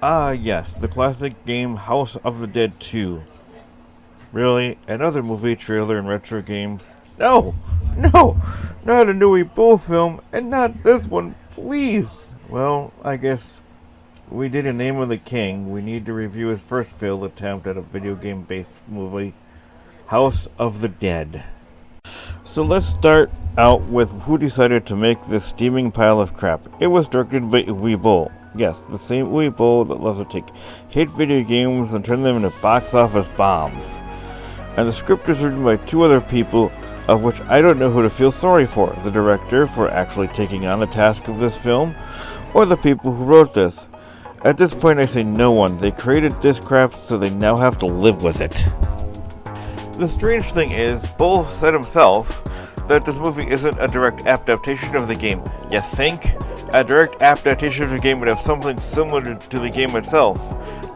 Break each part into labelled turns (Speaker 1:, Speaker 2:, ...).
Speaker 1: Ah, yes, the classic game House of the Dead 2. Really? Another movie trailer and retro games? No! No! Not a new Uwe Boll film, and not this one, please! Well, I guess we did A Name of the King. We need to review his first failed attempt at a video game based movie, House of the Dead. So let's start out with who decided to make this steaming pile of crap. It was directed by Uwe Boll. Yes, the same Uwe Boll that loves to take hit video games and turn them into box office bombs. And the script is written by two other people, of which I don't know who to feel sorry for. The director for actually taking on the task of this film, or the people who wrote this. At this point I say no one. They created this crap, so they now have to live with it. The strange thing is, Boll said himself that this movie isn't a direct adaptation of the game. You think? A direct adaptation of the game would have something similar to the game itself.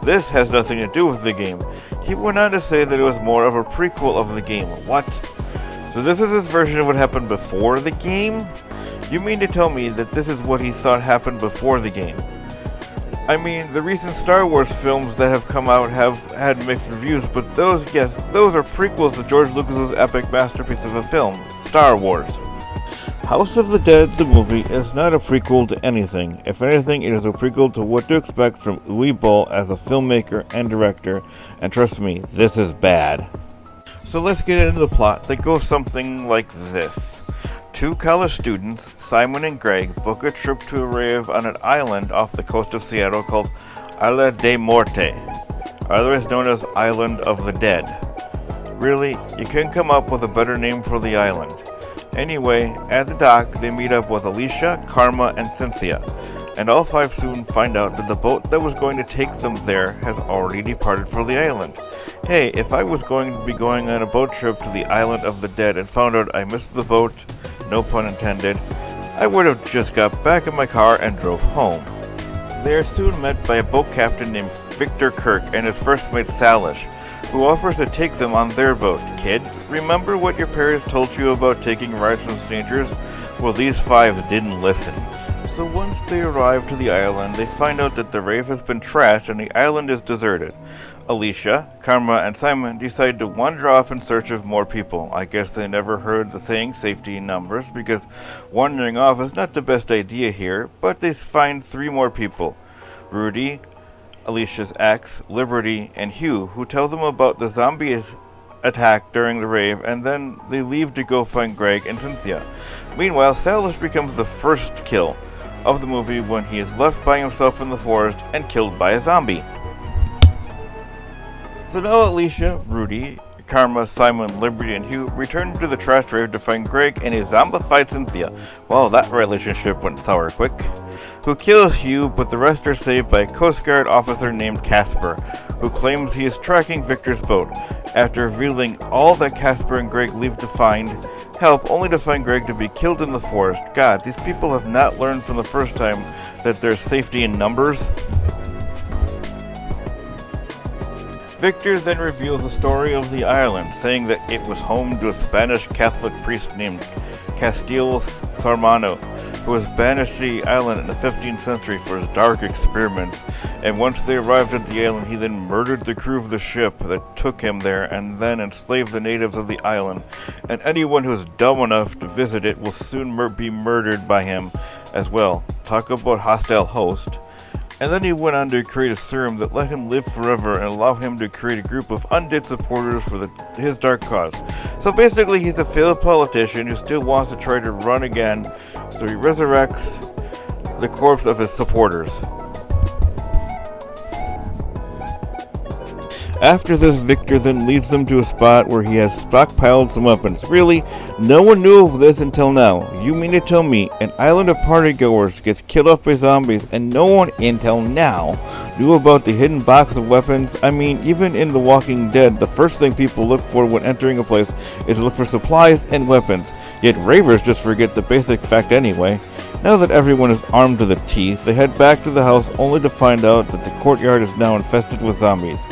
Speaker 1: This has nothing to do with the game. He went on to say that it was more of a prequel of the game. What? So this is his version of what happened before the game? You mean to tell me that this is what he thought happened before the game? I mean, the recent Star Wars films that have come out have had mixed reviews, but those are prequels to George Lucas's epic masterpiece of a film, Star Wars. House of the Dead, the movie, is not a prequel to anything. If anything, it is a prequel to what to expect from Uwe Boll as a filmmaker and director, and trust me, this is bad. So let's get into the plot that goes something like this. Two college students, Simon and Greg, book a trip to a rave on an island off the coast of Seattle called Isla de Morte, otherwise known as Island of the Dead. Really, you couldn't come up with a better name for the island. Anyway, at the dock, they meet up with Alicia, Karma, and Cynthia, and all five soon find out that the boat that was going to take them there has already departed for the island. Hey, if I was going to be going on a boat trip to the Island of the Dead and found out I missed the boat, no pun intended, I would have just got back in my car and drove home. They are soon met by a boat captain named Victor Kirk and his first mate Salish, who offers to take them on their boat. Kids, remember what your parents told you about taking rides from strangers? Well, these five didn't listen. So once they arrive to the island, they find out that the rave has been trashed and the island is deserted. Alicia, Karma, and Simon decide to wander off in search of more people. I guess they never heard the saying safety in numbers, because wandering off is not the best idea here, but they find three more people. Rudy, Alicia's ex, Liberty, and Hugh, who tell them about the zombie attack during the rave, and then they leave to go find Greg and Cynthia. Meanwhile, Salish becomes the first kill of the movie when he is left by himself in the forest and killed by a zombie. So now Alicia, Rudy, Karma, Simon, Liberty, and Hugh return to the trash rave to find Greg and his zombified Cynthia. Well, that relationship went sour quick. Who kills Hugh, but the rest are saved by a Coast Guard officer named Casper, who claims he is tracking Victor's boat. After revealing all that Casper and Greg leave to find help, only to find Greg to be killed in the forest. God, these people have not learned from the first time that there's safety in numbers. Victor then reveals the story of the island, saying that it was home to a Spanish Catholic priest named Castillo Sarmano, who was banished to the island in the 15th century for his dark experiments, and once they arrived at the island, he then murdered the crew of the ship that took him there, and then enslaved the natives of the island, and anyone who is dumb enough to visit it will soon be murdered by him as well. Talk about hostile host. And then he went on to create a serum that let him live forever and allow him to create a group of undead supporters for his dark cause. So basically he's a failed politician who still wants to try to run again, so he resurrects the corpse of his supporters. After this, Victor then leads them to a spot where he has stockpiled some weapons. Really? No one knew of this until now. You mean to tell me an island of partygoers gets killed off by zombies and no one until now knew about the hidden box of weapons? I mean, even in The Walking Dead, the first thing people look for when entering a place is to look for supplies and weapons. Yet ravers just forget the basic fact anyway. Now that everyone is armed to the teeth, they head back to the house only to find out that the courtyard is now infested with zombies.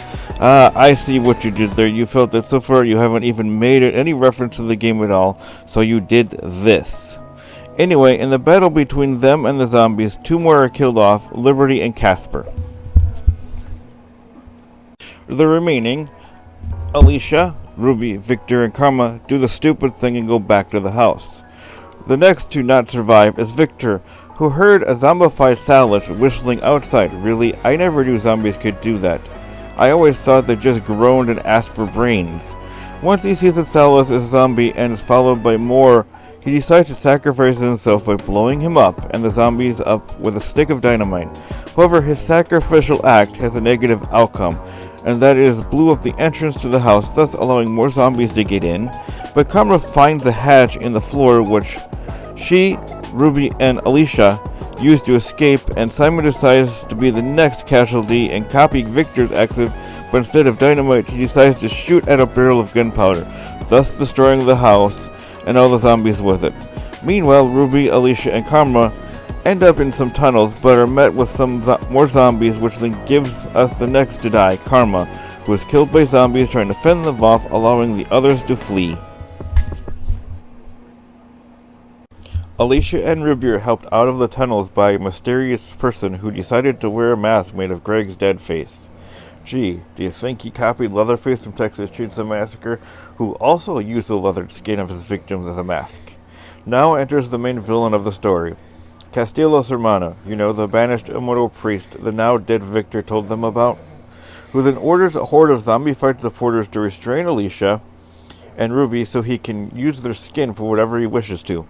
Speaker 1: I see what you did there. You felt that so far you haven't even made it any reference to the game at all, so you did this. Anyway, in the battle between them and the zombies, two more are killed off, Liberty and Casper. The remaining, Alicia, Ruby, Victor, and Karma, do the stupid thing and go back to the house. The next to not survive is Victor, who heard a zombified Salad whistling outside. Really, I never knew zombies could do that. I always thought they just groaned and asked for brains. Once he sees that Salas is a zombie and is followed by more, he decides to sacrifice himself by blowing him up and the zombies up with a stick of dynamite. However, his sacrificial act has a negative outcome, and that is blew up the entrance to the house, thus allowing more zombies to get in. But Karma finds a hatch in the floor which she, Ruby, and Alicia use to escape, and Simon decides to be the next casualty and copy Victor's exit, but instead of dynamite, he decides to shoot at a barrel of gunpowder, thus destroying the house and all the zombies with it. Meanwhile, Ruby, Alicia, and Karma end up in some tunnels, but are met with some more zombies, which then gives us the next to die, Karma, who is killed by zombies trying to fend them off, allowing the others to flee. Alicia and Ruby are helped out of the tunnels by a mysterious person who decided to wear a mask made of Greg's dead face. Gee, do you think he copied Leatherface from Texas Chainsaw Massacre, who also used the leathered skin of his victims as a mask? Now enters the main villain of the story, Castillo's Hermano, the banished immortal priest the now dead Victor told them about, who then orders a horde of zombie-fight supporters to restrain Alicia and Ruby so he can use their skin for whatever he wishes to.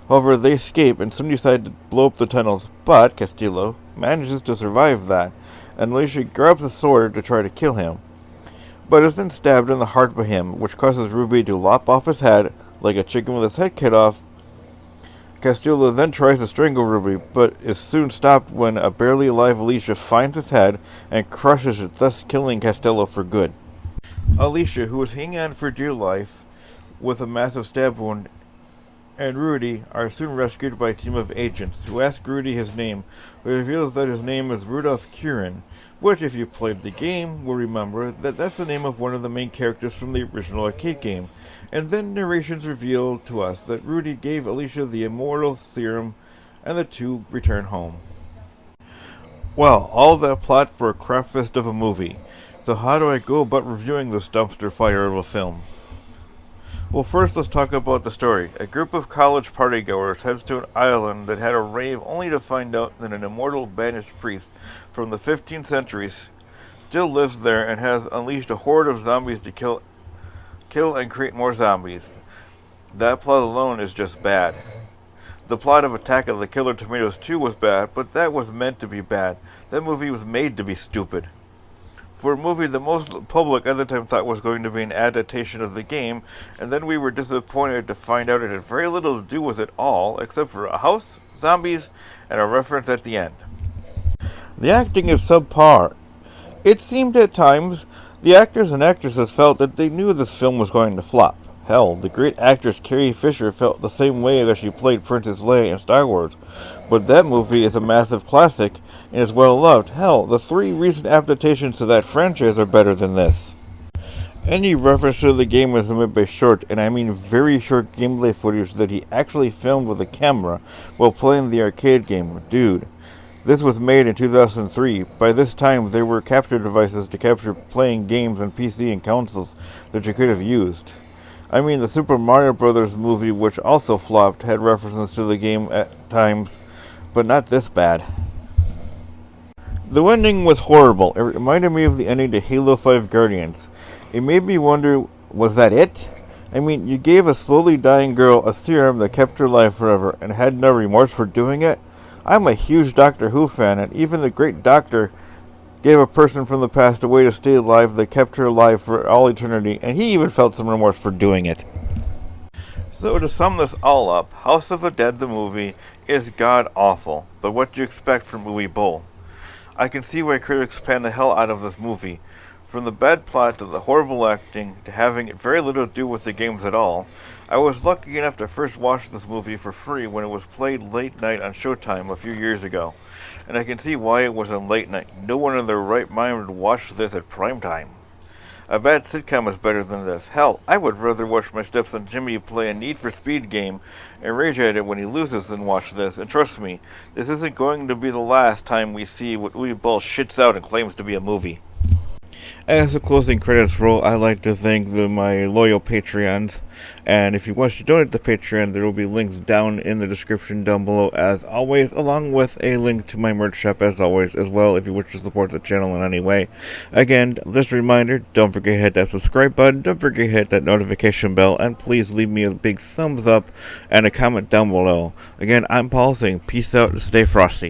Speaker 1: However, they escape and soon decide to blow up the tunnels, but Castillo manages to survive that, and Alicia grabs a sword to try to kill him, but is then stabbed in the heart by him, which causes Ruby to lop off his head like a chicken with his head cut off. Castillo then tries to strangle Ruby, but is soon stopped when a barely alive Alicia finds his head and crushes it, thus killing Castillo for good. Alicia, who is hanging on for dear life with a massive stab wound, and Rudy are soon rescued by a team of agents, who ask Rudy his name, but reveals that his name is Rudolph Curran, which, if you played the game, will remember that that's the name of one of the main characters from the original arcade game. And then narrations reveal to us that Rudy gave Alicia the immortal serum, and the two return home. Well, all that plot for a crapfest of a movie. So how do I go about reviewing this dumpster fire of a film? Well, first let's talk about the story. A group of college partygoers heads to an island that had a rave only to find out that an immortal banished priest from the 15th centuries still lives there and has unleashed a horde of zombies to kill and create more zombies. That plot alone is just bad. The plot of Attack of the Killer Tomatoes 2 was bad, but that was meant to be bad. That movie was made to be stupid. For a movie the most public at the time thought was going to be an adaptation of the game, and then we were disappointed to find out it had very little to do with it all, except for a house, zombies, and a reference at the end. The acting is subpar. It seemed at times the actors and actresses felt that they knew this film was going to flop. Hell, the great actress Carrie Fisher felt the same way as she played Princess Leia in Star Wars. But that movie is a massive classic and is well loved. Hell, the 3 recent adaptations to that franchise are better than this. Any reference to the game was made by short, and I mean very short gameplay footage that he actually filmed with a camera while playing the arcade game. Dude, this was made in 2003. By this time, there were capture devices to capture playing games on PC and consoles that you could have used. I mean, the Super Mario Bros. Movie, which also flopped, had references to the game at times, but not this bad. The ending was horrible. It reminded me of the ending to Halo 5 Guardians. It made me wonder, was that it? I mean, you gave a slowly dying girl a serum that kept her alive forever and had no remorse for doing it? I'm a huge Doctor Who fan, and even the great Doctor gave a person from the past a way to stay alive that kept her alive for all eternity, and he even felt some remorse for doing it. So to sum this all up, House of the Dead the movie is god-awful, but what do you expect from Uwe Boll? I can see why critics pan the hell out of this movie. From the bad plot to the horrible acting to having very little to do with the games at all, I was lucky enough to first watch this movie for free when it was played late night on Showtime a few years ago. And I can see why it was on late night. No one in their right mind would watch this at prime time. A bad sitcom is better than this. Hell, I would rather watch my stepson Jimmy play a Need for Speed game and rage at it when he loses than watch this. And trust me, this isn't going to be the last time we see what Uwe Boll shits out and claims to be a movie. As the closing credits roll, I'd like to thank my loyal Patreons. And if you wish to donate to Patreon, there will be links down in the description down below, as always, along with a link to my merch shop, as always, as well, if you wish to support the channel in any way. Again, just a reminder, don't forget to hit that subscribe button, don't forget to hit that notification bell, and please leave me a big thumbs up and a comment down below. Again, I'm Paul saying peace out and stay frosty.